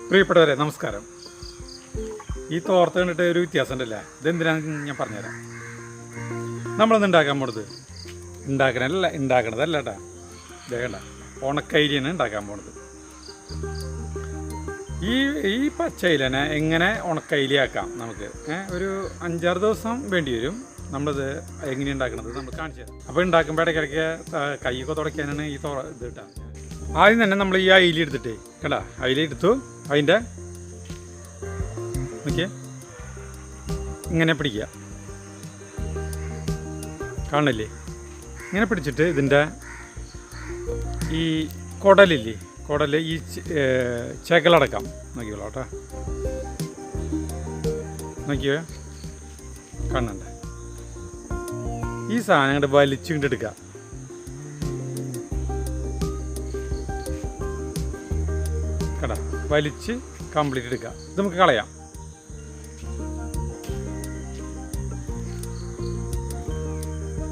പ്രിയപ്പെട്ടവരെ നമസ്കാരം. ഈ തോർത്ത് കണ്ടിട്ട് ഒരു വ്യത്യാസം ഉണ്ടല്ലേ? ഇതെന്തിനാണെന്ന് ഞാൻ പറഞ്ഞുതരാം. നമ്മളൊന്ന് ഉണ്ടാക്കാൻ പോണത് ഉണ്ടാക്കണതല്ല കേട്ടാ, വേണ്ട, ഉണക്കയിലാണ് ഉണ്ടാക്കാൻ പോണത്. ഈ പച്ചയിലനെ എങ്ങനെ ഉണക്കയിലാക്കാം നമുക്ക് ഒരു 5-6 ദിവസം വേണ്ടി വരും. നമ്മളിത് എങ്ങനെ ഉണ്ടാക്കണത് നമ്മൾ കാണിച്ചു തരാം. അപ്പോൾ ഉണ്ടാക്കുമ്പോൾ ഇടയ്ക്കിടയ്ക്ക് കൈയൊക്കെ തുടയ്ക്കാനാണ് ഈ ഇത് കിട്ടുക. ആദ്യം തന്നെ നമ്മൾ ഈ അയില എടുത്തിട്ടേ കേട്ടാ, അയില എടുത്തു, അതിൻ്റെ നോക്കിയേ ഇങ്ങനെ പിടിക്കുക, കാണില്ലേ? ഇങ്ങനെ പിടിച്ചിട്ട് ഇതിൻ്റെ ഈ കുടലില്ലേ, കുടല് ഈ ചെകലടക്കാം. നോക്കിയോളൂ കേട്ടോ, നോക്കിയോ, കാണണ്ട? ഈ സാധനം അങ്ങോട്ട് വലിച്ചിങ്ങോട്ട് എടുക്കുക. കേട്ടാ, വലിച്ച് കംപ്ലീറ്റ് എടുക്കുക. ഇത് നമുക്ക് കളയാം.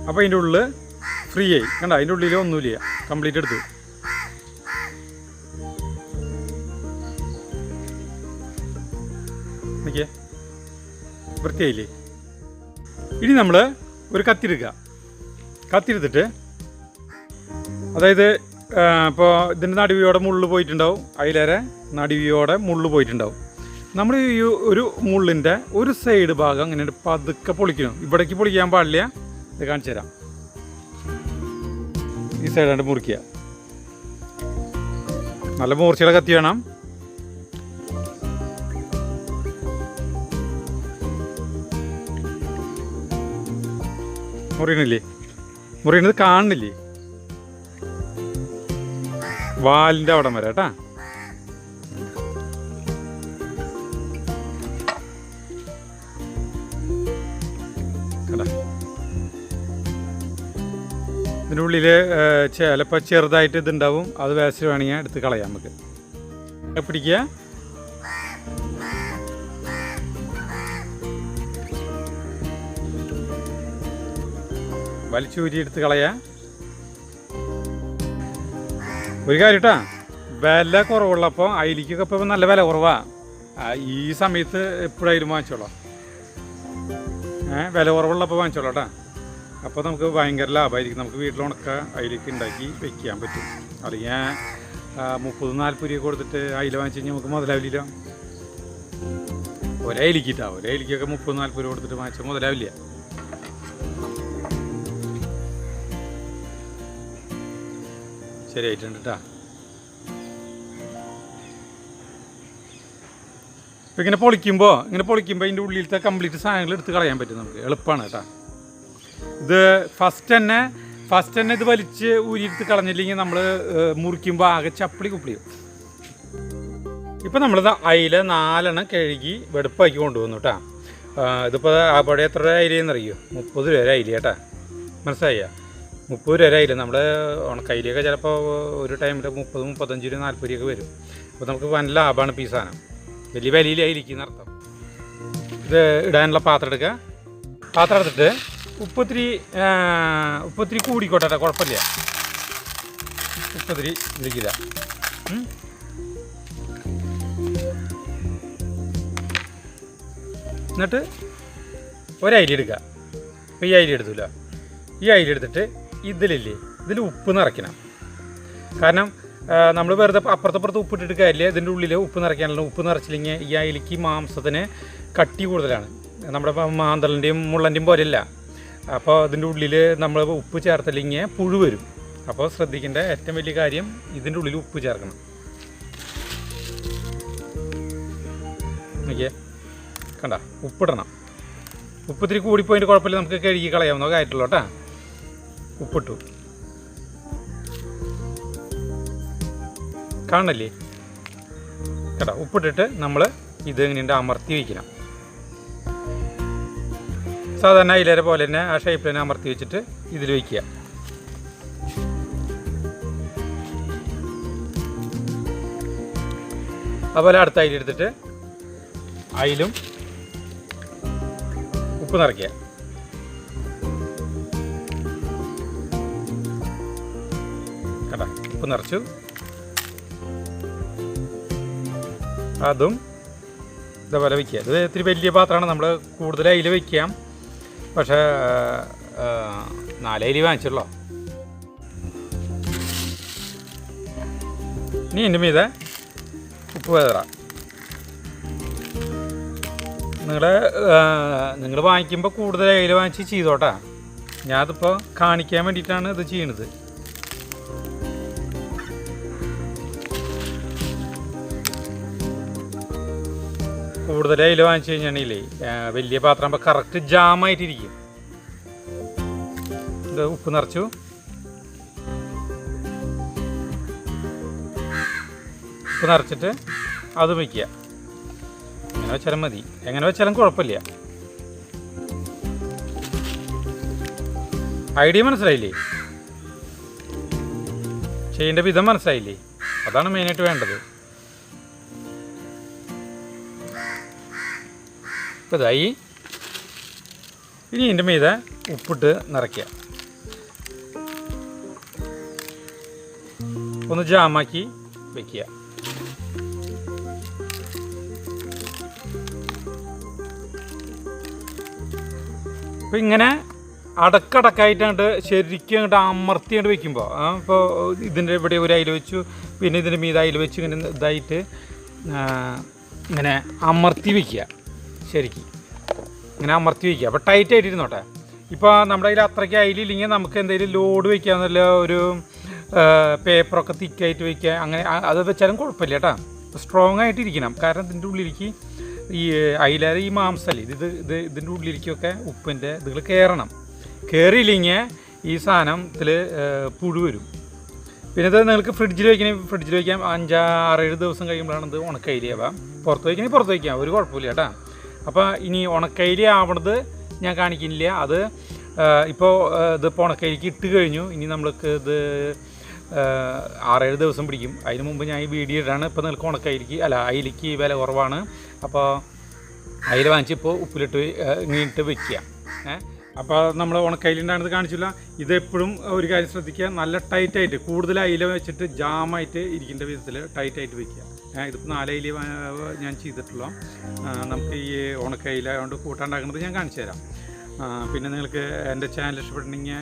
അപ്പോൾ അതിൻ്റെ ഉള്ളിൽ ഫ്രീ ആയി, കണ്ട? അതിൻ്റെ ഉള്ളിൽ ഒന്നുമില്ല, കംപ്ലീറ്റ് എടുത്തു. നോക്കിയേ, വൃത്തിയായില്ലേ? ഇനി നമ്മൾ ഒരു കത്തി എടുക്കുക. കത്തി എടുത്തിട്ട്, അതായത് ഇപ്പോൾ ഇതിൻ്റെ നടുവിയോടെ മുള്ളു പോയിട്ടുണ്ടാവും, അതിലേറെ നടുവിയോടെ മുള്ളു പോയിട്ടുണ്ടാവും. നമ്മൾ ഈ ഒരു മുള്ളിൻ്റെ ഒരു സൈഡ് ഭാഗം അങ്ങനെ പതുക്കെ പൊളിക്കണം. ഇവിടേക്ക് പൊളിക്കാൻ പാടില്ല. ഇത് കാണിച്ചു തരാം. ഈ സൈഡാണ്ട് മുറിക്കുക. നല്ല മൂർച്ചയുടെ കത്തി വേണം. മുറിയണില്ലേ? മുറിയണത് കാണുന്നില്ലേ? വാലിൻ്റെ അവിടം വരെ കേട്ടാ. ഇതിൻ്റെ ഉള്ളിൽ ചിലപ്പോൾ ചെറുതായിട്ട് ഇതുണ്ടാവും. അത് വേസ്റ്റ് വേണമെങ്കിൽ എടുത്ത് കളയാം നമുക്ക്. പിടിക്കുക, വലിച്ചൂരി എടുത്ത് കളയാം. ഒരു കാര്യം കേട്ടാ, വില കുറവുള്ളപ്പോൾ അയിലിക്കൊക്കെ ഇപ്പോൾ നല്ല വില കുറവാണ്. ഈ സമയത്ത് എപ്പോഴായാലും വാങ്ങിച്ചോളാം. വില കുറവുള്ളപ്പോൾ വാങ്ങിച്ചോളാം കേട്ടാ. അപ്പോൾ നമുക്ക് ഭയങ്കര ലാഭമായിരിക്കും. നമുക്ക് വീട്ടിലുണക്ക അയിലേക്ക് ഉണ്ടാക്കി വെക്കാൻ പറ്റും. അല്ലെങ്കിൽ 30-40 രൂപ കൊടുത്തിട്ട് അയില വാങ്ങിച്ച് കഴിഞ്ഞാൽ നമുക്ക് മുതലാവില്ല. ഒരയിലിക്കിട്ടാ, ഒരയിലിക്കൊക്കെ 30-40 രൂപ കൊടുത്തിട്ട് വാങ്ങിച്ചാൽ മുതലാവില്ല. ശരിയായിട്ടുണ്ട് കേട്ടാ. ഇപ്പം ഇങ്ങനെ പൊളിക്കുമ്പോൾ ഇതിൻ്റെ ഉള്ളിലത്തെ കംപ്ലീറ്റ് സാധനങ്ങൾ എടുത്ത് കളയാൻ പറ്റും നമുക്ക്. എളുപ്പമാണ് കേട്ടോ. ഇത് ഫസ്റ്റ് തന്നെ ഇത് വലിച്ച് ഊരിയെടുത്ത് കളഞ്ഞില്ലെങ്കിൽ നമ്മൾ മുറിക്കുമ്പോൾ ആകെ ചപ്പിളി കുപ്പിളിയും. ഇപ്പം നമ്മളിത് അയില 4 എണ്ണം കഴുകി വെടുപ്പാക്കി കൊണ്ടുവന്നു കേട്ടോ. ഇതിപ്പോൾ അവിടെ എത്ര അയിലെന്നറിയോ? 30 രൂപ അയില കേട്ടാ. മനസ്സിലായ? 30 രൂപ അയില. നമ്മുടെ ഉണക്കയിലൊക്കെ ചിലപ്പോൾ ഒരു ടൈമിൽ 30-35 രൂപ 40 രൂപയൊക്കെ വരും. അപ്പോൾ നമുക്ക് നല്ല ലാഭമാണ് ഈ സാധനം. വലിയ വിലയിലായിരിക്കും അർത്ഥം. ഇത് ഇടാനുള്ള പാത്രം എടുക്കുക. പാത്രം എടുത്തിട്ട് ഉപ്പത്തിരി കൂടിക്കോട്ടെ, കുഴപ്പമില്ല. ഉപ്പത്തിരി ഇതിലേക്കില്ല. എന്നിട്ട് ഒരയില എടുക്കുക. അപ്പോൾ ഈ അയില എടുത്തില്ല. ഈ അയില എടുത്തിട്ട് ഇതിൽ ഉപ്പ് നിറയ്ക്കണം. കാരണം നമ്മൾ വെറുതെ അപ്പുറത്തപ്പുറത്ത് ഉപ്പിട്ടിട്ട് കാര്യമില്ല. ഇതിൻ്റെ ഉള്ളിൽ ഉപ്പ് നിറയ്ക്കാനുള്ള. ഉപ്പ് നിറച്ചില്ലെങ്കിൽ ഈ അയിലയ്ക്ക് മാംസത്തിന് കട്ടി കൂടുതലാണ്. നമ്മുടെ മാന്തളിൻ്റെയും മുള്ളൻ്റെയും പോലെയല്ല. അപ്പോൾ അതിൻ്റെ ഉള്ളിൽ നമ്മൾ ഉപ്പ് ചേർത്തില്ലെങ്കിൽ പുഴു വരും. അപ്പോൾ ശ്രദ്ധിക്കേണ്ട ഏറ്റവും വലിയ കാര്യം, ഇതിൻ്റെ ഉള്ളിൽ ഉപ്പ് ചേർക്കണം. നോക്കിയേ, കണ്ട? ഉപ്പിടണം. ഉപ്പിത്തിരി കൂടിപ്പോയിട്ട് കുഴപ്പമില്ല, നമുക്ക് കഴുകി കളയാവുന്ന കാര്യമുള്ളൂ കേട്ടോ. ഉപ്പിട്ടു, കാണല്ലേ? കേട്ടോ, ഉപ്പിട്ടിട്ട് നമ്മൾ ഇത് എങ്ങനെയുണ്ട് അമർത്തി വയ്ക്കണം. സാധാരണ അയിലേരെ പോലെ തന്നെ ആ ഷേപ്പിൽ തന്നെ അമർത്തി വെച്ചിട്ട് ഇതിൽ വയ്ക്കുക. അതുപോലെ അടുത്ത അയില എടുത്തിട്ട് അയിലും ഉപ്പ് നിറയ്ക്കുക. കേട്ടോ, ഉപ്പ് നിറച്ചു. അതും ഇതേപോലെ വയ്ക്കുക. ഇത് ഇത്തിരി വലിയ പാത്രമാണ്, നമ്മൾ കൂടുതൽ അയില വയ്ക്കാം. പക്ഷേ 4 അയില വാങ്ങിച്ചല്ലോ. ഇനി എൻ്റെ മീതെ ഉപ്പ് വേറാം. നിങ്ങൾ വാങ്ങിക്കുമ്പോൾ കൂടുതൽ അയില വാങ്ങിച്ച് ചെയ്തോട്ടാ. ഞാനതിപ്പോൾ കാണിക്കാൻ വേണ്ടിയിട്ടാണ് ഇത് ചെയ്യണത്. കൂടുതൽ അയില വാങ്ങിച്ചു കഴിഞ്ഞാണെങ്കിലേ വലിയ പാത്രം ആകുമ്പോൾ കറക്റ്റ് ജാമായിട്ടിരിക്കും. ഇത് ഉപ്പ് നിറച്ചു. ഉപ്പ് നിറച്ചിട്ട് അത് വയ്ക്കുക. എങ്ങനെ വെച്ചാലും മതി, എങ്ങനെ വെച്ചാലും കുഴപ്പമില്ല. ഐഡിയ മനസ്സിലായില്ലേ? ചെയ്യേണ്ട വിധം മനസ്സിലായില്ലേ? അതാണ് മെയിനായിട്ട് വേണ്ടത്. ഇപ്പം ഇതായി. ഇനി ഇതിൻ്റെ മീതെ ഉപ്പിട്ട് നിറയ്ക്കുക. ഒന്ന് ജാമാക്കി വയ്ക്കുക. അപ്പോൾ ഇങ്ങനെ അടക്കടക്കായിട്ടാണ്ട് ശരിക്കും അങ്ങോട്ട് അമർത്തിയാണ്ട് വെക്കുമ്പോൾ ഇപ്പോൾ ഇതിൻ്റെ ഇവിടെ ഒരു അയില വെച്ചു, പിന്നെ ഇതിൻ്റെ മീതെ അയില വെച്ച് ഇങ്ങനെ ഇതായിട്ട് ഇങ്ങനെ അമർത്തി വയ്ക്കുക. ശരിക്കും ഇങ്ങനെ അമർത്തി വയ്ക്കുക. അപ്പോൾ ടൈറ്റായിട്ട് ഇരുന്നോട്ടെ. ഇപ്പോൾ നമ്മുടെ കയ്യിൽ അത്രയ്ക്ക് അയിലില്ലെങ്കിൽ നമുക്ക് എന്തെങ്കിലും ലോഡ് വയ്ക്കാമെന്നല്ല, ഒരു പേപ്പറൊക്കെ തിക്കായിട്ട് വയ്ക്കുക. അങ്ങനെ അത് വെച്ചാലും കുഴപ്പമില്ല കേട്ടോ. സ്ട്രോങ് ആയിട്ടിരിക്കണം. കാരണം ഇതിൻ്റെ ഉള്ളിലേക്ക് ഈ അയിലേറെ ഈ മാംസമല്ലേ ഇതിൻ്റെ ഉള്ളിലേക്കൊക്കെ ഉപ്പിൻ്റെ ഇതുകൾ കയറണം. കയറിയില്ലെങ്കിൽ ഈ സാധനത്തിൽ പുഴു വരും. പിന്നെ ഇത് നിങ്ങൾക്ക് ഫ്രിഡ്ജിൽ വയ്ക്കാം. 5-6-7 ദിവസം കഴിയുമ്പോഴാണ് ഇത് ഉണക്കയിലാവാം. പുറത്ത് വയ്ക്കണമെങ്കിൽ പുറത്ത് വയ്ക്കാം, ഒരു കുഴപ്പമില്ല കേട്ടോ. അപ്പോൾ ഇനി ഉണക്കയില ആവണത് ഞാൻ കാണിക്കുന്നില്ല. അത് ഇപ്പോൾ ഇതിപ്പോൾ ഉണക്കയിലേക്ക് ഇട്ട് കഴിഞ്ഞു. ഇനി നമ്മൾക്ക് ഇത് 6-7 ദിവസം പിടിക്കും. അതിന് മുമ്പ് ഞാൻ ഈ വീഡിയോ ഇടാണ്. ഇപ്പോൾ നിങ്ങൾക്ക് അയിലയ്ക്ക് വില കുറവാണ്. അപ്പോൾ അയില വാങ്ങിച്ച് ഇപ്പോൾ ഉപ്പിലിട്ട് ഇങ്ങോട്ട് വയ്ക്കുക. അപ്പോൾ നമ്മൾ ഉണക്കയിലുണ്ടാകുന്നത് കാണിച്ചില്ല. ഇതെപ്പോഴും ഒരു കാര്യം ശ്രദ്ധിക്കുക, നല്ല ടൈറ്റായിട്ട്, കൂടുതൽ അയില വെച്ചിട്ട് ജാമായിട്ട് ഇരിക്കേണ്ട വിധത്തിൽ ടൈറ്റായിട്ട് വയ്ക്കുക. ഇതിപ്പോൾ 4 അയില ഞാൻ ചെയ്തിട്ടുള്ളൂ. നമുക്ക് ഈ ഉണക്കയില കൊണ്ട് കൂട്ടാണ്ടാക്കുന്നത് ഞാൻ കാണിച്ചു തരാം. പിന്നെ നിങ്ങൾക്ക് എൻ്റെ ചാനൽ ഇഷ്ടപ്പെട്ടിട്ടുണ്ടെങ്കിൽ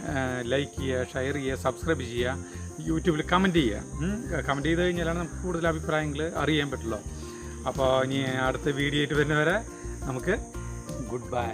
ലൈക്ക് ചെയ്യുക, ഷെയർ ചെയ്യുക, സബ്സ്ക്രൈബ് ചെയ്യുക, യൂട്യൂബിൽ കമൻറ്റ് ചെയ്യുക. കമൻറ്റ് ചെയ്ത് കഴിഞ്ഞാലാണ് നമുക്ക് കൂടുതൽ അഭിപ്രായങ്ങൾ അറിയാൻ പറ്റുള്ളൂ. അപ്പോൾ ഇനി അടുത്ത വീഡിയോ ആയിട്ട് വരുന്നവരെ നമുക്ക് ഗുഡ് ബൈ.